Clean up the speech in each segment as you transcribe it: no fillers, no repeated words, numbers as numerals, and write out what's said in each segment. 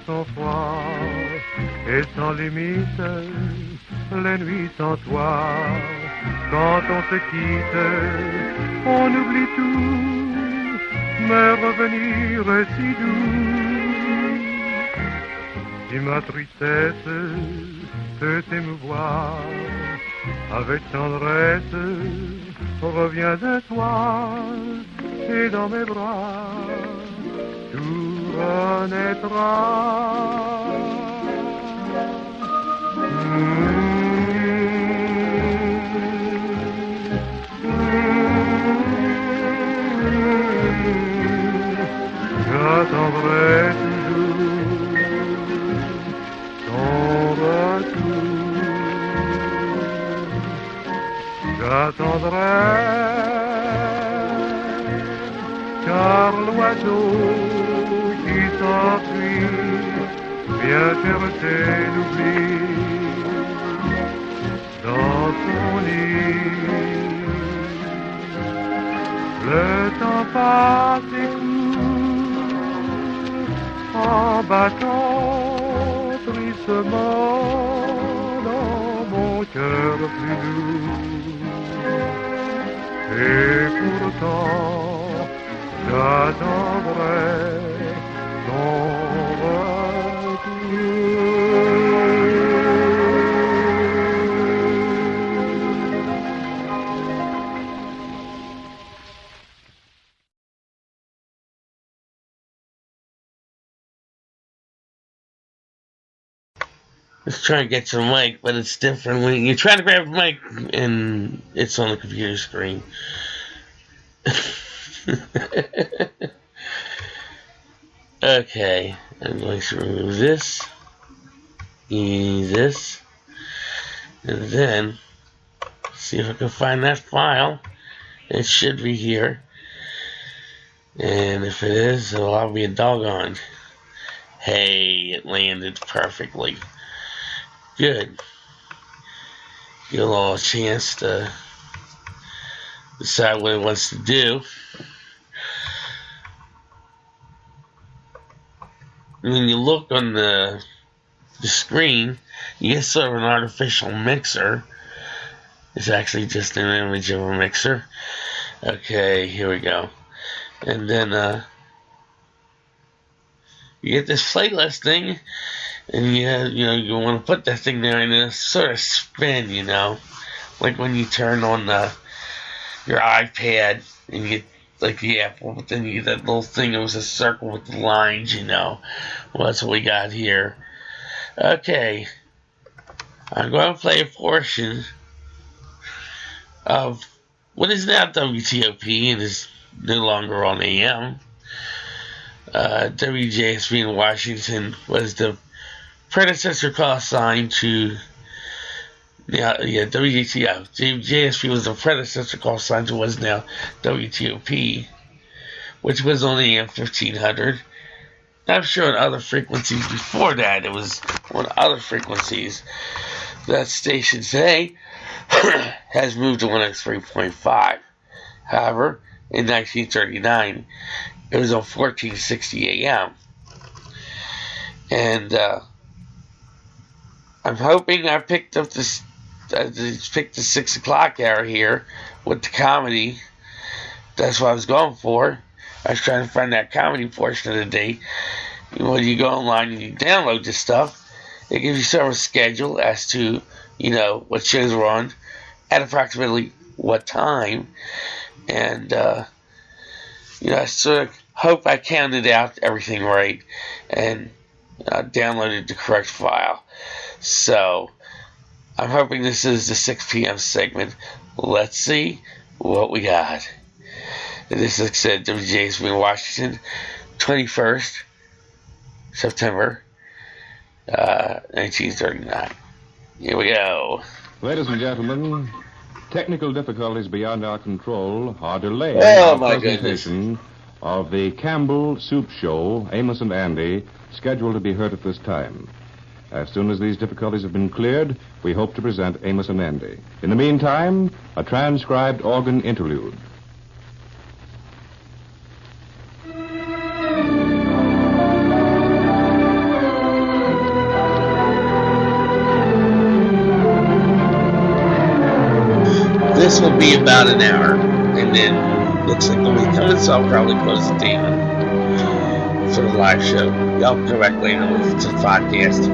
sans froid et sans limite, les nuits sans toi. Quand on se quitte, on oublie tout, mais revenir est si doux. Si ma tristesse peut t'émouvoir, avec tendresse, reviens de toi, et dans mes bras, tout renaîtra. J'attendrai toujours ton retour. J'attendrai, car l'oiseau qui s'enfuit vient chercher l'oubli dans son nid. Le temps passe et court en battant tristement dans mon cœur plus doux. Et pourtant, j'attendrai ton Let's try and get your mic, but it's different when you're trying to grab a mic and it's on the computer screen. Okay, I'm going to remove this, use this, and then see if I can find that file. It should be here, and if it is, I'll be a doggone. Hey, it landed perfectly. Good. Give a little chance to decide what it wants to do. When you look on the screen, you get sort of an artificial mixer. It's actually just an image of a mixer. Okay, here we go. And then you get this playlist thing, and you want to put that thing there and it sort of spin, like when you turn on your iPad and you get like the Apple, but then you get that little thing that was a circle with the lines, Well, that's what we got here. Okay, I'm going to play a portion of what is now WTOP and is no longer on AM. WJSB in Washington was the predecessor call sign to WTO. JSP was the predecessor call sign to what is now WTOP, which was on AM 1500. I'm sure on other frequencies before that, it was on other frequencies. That station today has moved to 103.5. However, in 1939, it was on 1460 AM. And I'm hoping I picked up the 6 o'clock hour here with the comedy. That's what I was going for. I was trying to find that comedy portion of the day. When you go online and you download this stuff, it gives you sort of a schedule as to, what shows are on at approximately what time. And, I sort of hope I counted out everything right and downloaded the correct file. So, I'm hoping this is the 6 p.m. segment. Let's see what we got. This is, like I said, WJSB in Washington, 21st September, 1939. Here we go. Ladies and gentlemen, technical difficulties beyond our control are delaying our presentation of the Campbell Soup Show, Amos and Andy, scheduled to be heard at this time. As soon as these difficulties have been cleared, we hope to present Amos and Andy. In the meantime, a transcribed organ interlude. this will be about an hour. And then looks like nobody coming, so I'll probably close it down for the live show. Y'all can go back later and listen to the podcast.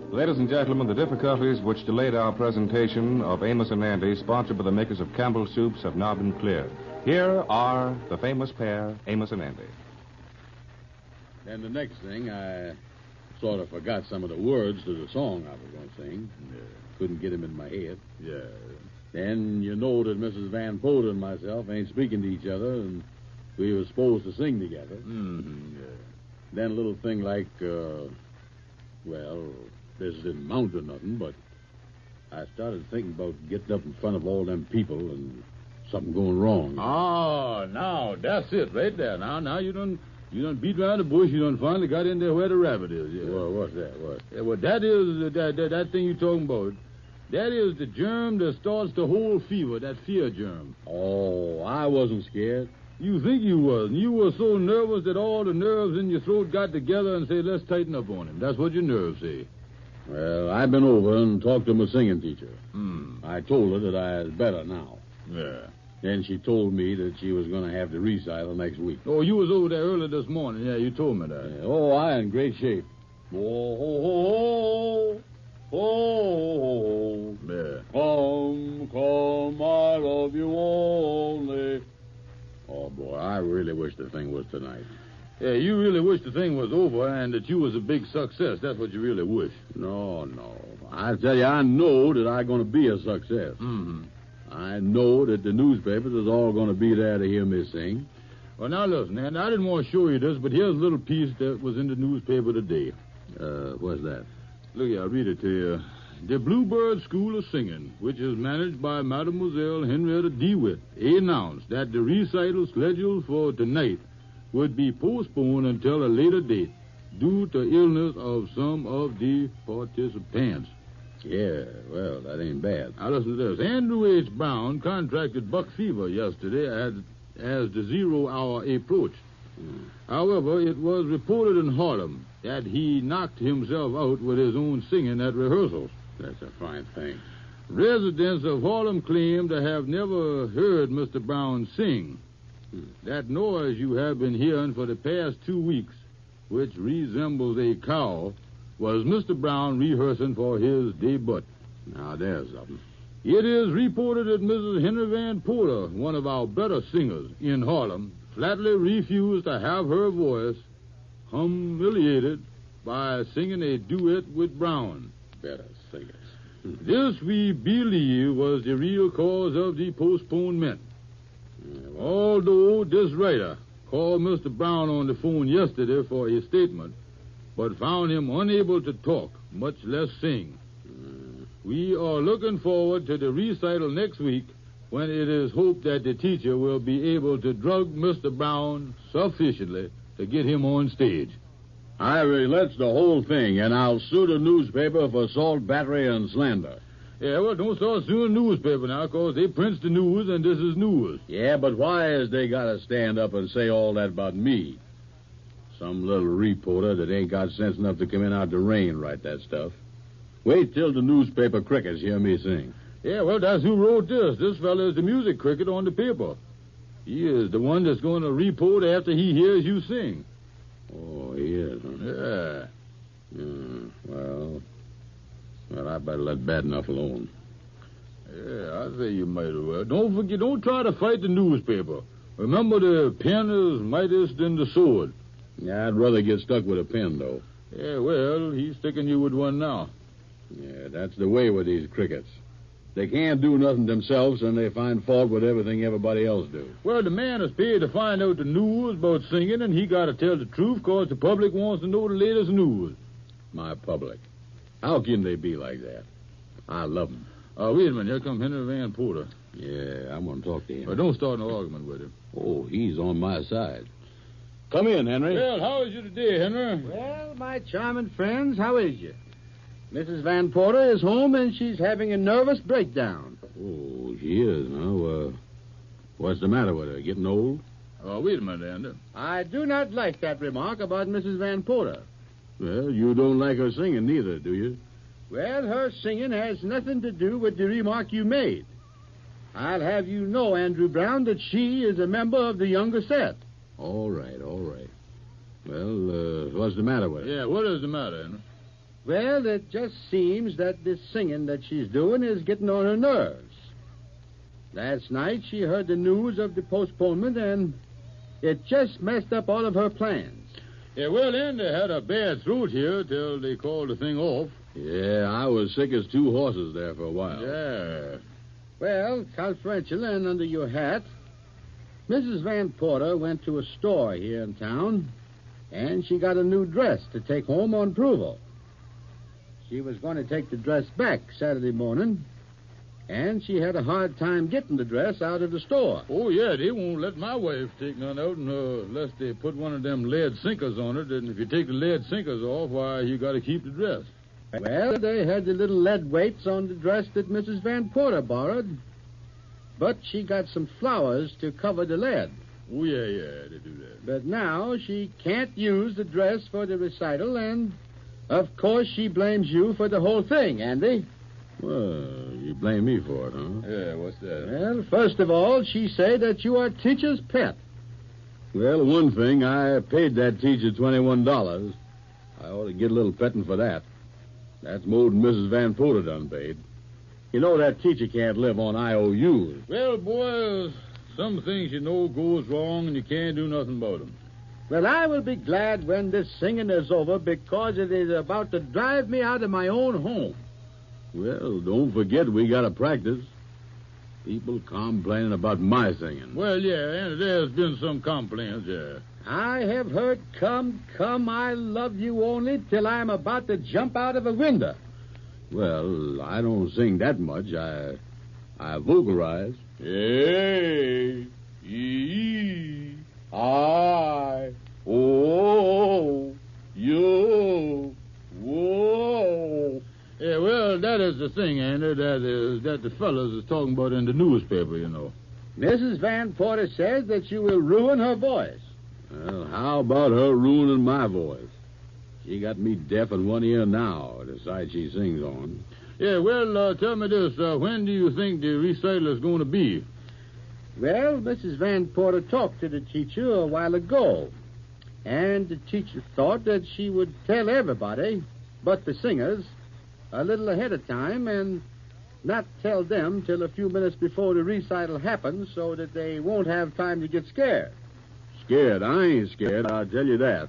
Ladies and gentlemen, the difficulties which delayed our presentation of Amos and Andy, sponsored by the makers of Campbell Soups, have now been cleared. Here are the famous pair, Amos and Andy. And the next thing, I sort of forgot some of the words to the song I was going to sing. Couldn't get them in my head. Yeah. Then you know that Mrs. Van Poten and myself ain't speaking to each other, and we were supposed to sing together. Mm-hmm. Yeah. Then a little thing like, this didn't amount to nothing, but I started thinking about getting up in front of all them people and something going wrong. Oh, now, that's it right there. Now you done beat around the bush. You done finally got in there where the rabbit is. Yeah. Well, what's that? What? Yeah, well, that is that thing you talking about. That is the germ that starts the whole fever, that fear germ. Oh, I wasn't scared. You think you was, and you were so nervous that all the nerves in your throat got together and said, let's tighten up on him. That's what your nerves say. Well, I've been over and talked to my singing teacher. Hmm. I told her that I was better now. Yeah. Then she told me that she was going to have the recital next week. Oh, you was over there early this morning. Yeah, you told me that. Yeah. Oh, I in great shape. Oh, Yeah. Come, I love you only. Oh, boy, I really wish the thing was tonight. Yeah, you really wish the thing was over and that you was a big success. That's what you really wish. No. I tell you, I know that I'm going to be a success. Mm-hmm. I know that the newspapers is all going to be there to hear me sing. Well, now, listen, and I didn't want to show you this, but here's a little piece that was in the newspaper today. What's that? Look here, I'll read it to you. The Bluebird School of Singing, which is managed by Mademoiselle Henrietta DeWitt, announced that the recital scheduled for tonight would be postponed until a later date due to illness of some of the participants. Yeah, well, that ain't bad. Now, listen to this. Andrew H. Brown contracted buck fever yesterday as the 0 hour approached. However, it was reported in Harlem that he knocked himself out with his own singing at rehearsals. That's a fine thing. Residents of Harlem claim to have never heard Mr. Brown sing. That noise you have been hearing for the past 2 weeks, which resembles a cow, was Mr. Brown rehearsing for his debut. Now, there's something. It is reported that Mrs. Henry Van Porter, one of our better singers in Harlem, flatly refused to have her voice humiliated by singing a duet with Brown. Better singers. This, we believe, was the real cause of the postponement. Although this writer called Mr. Brown on the phone yesterday for his statement, but found him unable to talk, much less sing. We are looking forward to the recital next week, when it is hoped that the teacher will be able to drug Mr. Brown sufficiently to get him on stage. I relents the whole thing, and I'll sue the newspaper for assault, battery, and slander. Yeah, well, don't start suing the newspaper now, 'cause they prints the news, and this is news. Yeah, but why is they gotta stand up and say all that about me? Some little reporter that ain't got sense enough to come in out the rain and write that stuff. Wait till the newspaper crickets hear me sing. Yeah, well, that's who wrote this. This fella is the music cricket on the paper. He is the one that's going to report after he hears you sing. Oh, he is, huh? Yeah. Well, I better let bad enough alone. Yeah, I say you might as well. Don't forget, don't try to fight the newspaper. Remember, the pen is mightier than the sword. Yeah, I'd rather get stuck with a pen, though. Yeah, well, he's sticking you with one now. Yeah, that's the way with these crickets. They can't do nothing themselves, and they find fault with everything everybody else do. Well, the man is paid to find out the news about singing, and he got to tell the truth, 'cause the public wants to know the latest news. My public. How can they be like that? I love them. Wait a minute. Here comes Henry Van Porter. Yeah, I want to talk to him. Don't start an argument with him. Oh, he's on my side. Come in, Henry. Well, how is you today, Henry? Well, my charming friends, how is you? Mrs. Van Porter is home, and she's having a nervous breakdown. Oh, she is, huh? What's the matter with her? Getting old? Wait a minute, Andy. I do not like that remark about Mrs. Van Porter. Well, you don't like her singing neither, do you? Well, her singing has nothing to do with the remark you made. I'll have you know, Andrew Brown, that she is a member of the younger set. All right. Well, what's the matter with her? Yeah, what is the matter, Henry? Well, it just seems that this singing that she's doing is getting on her nerves. Last night she heard the news of the postponement, and it just messed up all of her plans. Yeah, well, Andy had a bad throat here till they called the thing off. Yeah, I was sick as two horses there for a while. Yeah. Well, confidential and under your hat, Mrs. Van Porter went to a store here in town, and she got a new dress to take home on approval. She was going to take the dress back Saturday morning, and she had a hard time getting the dress out of the store. Oh, yeah, they won't let my wife take none out unless they put one of them lead sinkers on it. And if you take the lead sinkers off, why, you got to keep the dress. Well, they had the little lead weights on the dress that Mrs. Van Porter borrowed, but she got some flowers to cover the lead. Oh, yeah, they do that. But now she can't use the dress for the recital, and, of course, she blames you for the whole thing, Andy. Well, you blame me for it, huh? Yeah, what's that? Well, first of all, she said that you are teacher's pet. Well, one thing, I paid that teacher $21. I ought to get a little petting for that. That's more than Mrs. Van Porter done paid. You know that teacher can't live on IOUs. Well, boys, some things you know goes wrong and you can't do nothing about them. Well, I will be glad when this singing is over, because it is about to drive me out of my own home. Well, don't forget we got to practice. People complaining about my singing. Well, yeah, and there's been some complaints, yeah. I have heard, come, I love you only, till I'm about to jump out of a window. Well, I don't sing that much. I vocalize. Hey, I, oh, you, whoa. Yeah, well, that is the thing, Andy, that the fellas is talking about in the newspaper, you know. Mrs. Van Porter says that you will ruin her voice. Well, how about her ruining my voice? She got me deaf in one ear now, the side she sings on. Yeah, well, tell me this. When do you think the recital is going to be? Well, Mrs. Van Porter talked to the teacher a while ago, and the teacher thought that she would tell everybody, but the singers, a little ahead of time, and not tell them till a few minutes before the recital happens, so that they won't have time to get scared. Scared? I ain't scared, I'll tell you that.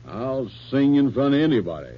I'll sing in front of anybody.